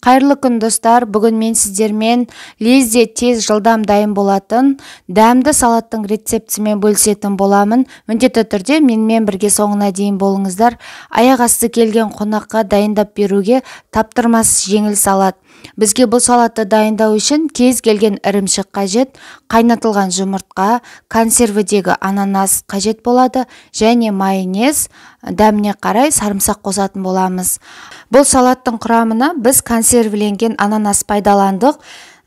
Қайырлы күн достар, бүгін мен сіздермен лезде тез жылдам дайын болатын дәмді салаттың рецептісімен бөлісетін боламын. Міндетті түрде менімен бірге соңына дейін болыңыздар. Аяқ асты келген қонаққа дайындап беруге таптырмас жеңіл салат. Бізге бұл салатты дайындау үшін кез келген ірімшік қажет, қайнатылған жұмыртқа, консервідегі ананас қажет болады және майонез, дәміне қарай сарымсақ қосатын боламыз. Бұл салаттың құрамына біз консервіленген ананас пайдаландық.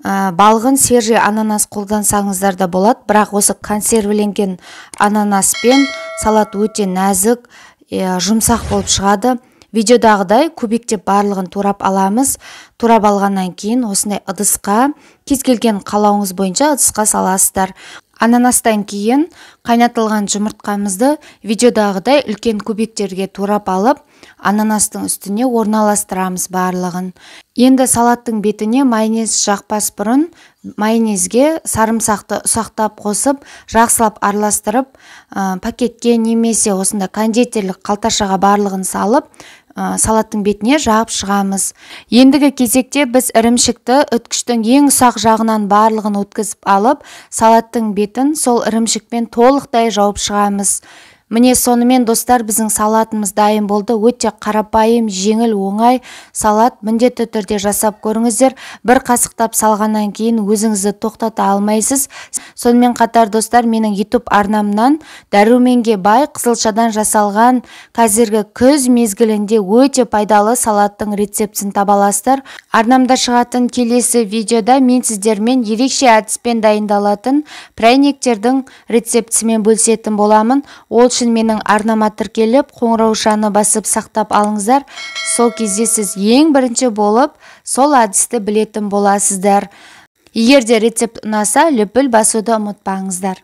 Балғын свежий ананас қолдансаңыздар да болады, бірақ осы консервіленген ананаспен салат өте нәзік, жұмсақ болып шығады. Видеодағыдай кубиктеп барлығын турап аламыз. Турап алғаннан кейін осындай ыдысқа, кез келген қалауыңыз бойынша ыдысқа саласыздар. Ананастан кейін қайнатылған жұмыртқамызды видеодағыдай үлкен кубиктерге турап алып, ананастың үстіне орналастырамыз барлығын. Енді салаттың бетіне майонез жақпас бұрын майонезге сарымсақты ұсақтап қосып, жақсылап араластырып, пакетке немесе осында кондитерлік қалташаға барлығын салып, салаттың бетіне жағып шығамыз. Ендігі кезекте біз ірімшікті үткіштің ең ұсақ жағынан барлығын өткізіп алып, салаттың бетін сол ірімшікпен толықтай жауып шығамыз. Міне сонымен достар, біздің салатымыз дайын болды. Өте қарапайым, жеңіл, оңай салат. Міндетті түрде жасап көріңіздер. Бір қасықтап салғаннан кейін өзіңізді тоқтата алмайсыз. Сонымен қатар достар, менің YouTube арнамнан дәруменге бай қызылшадан жасалған қазіргі күз мезгілінде өте пайдалы салаттың рецептісін таба аласыздар. Арнамда шығатын келесі видеода мен сіздермен ерекше әдіспен дайындалатын пряниктердің рецептісімен бөлісетін боламын. Ол үшін менің арнама тіркеліп, қоңыраушаны басып сақтап алыңыздар. Сол кезде сіз ең бірінші болып сол әдісті білетін боласыздар. Егер де рецепт ұнаса, лүпіл басуды ұмытпаңыздар.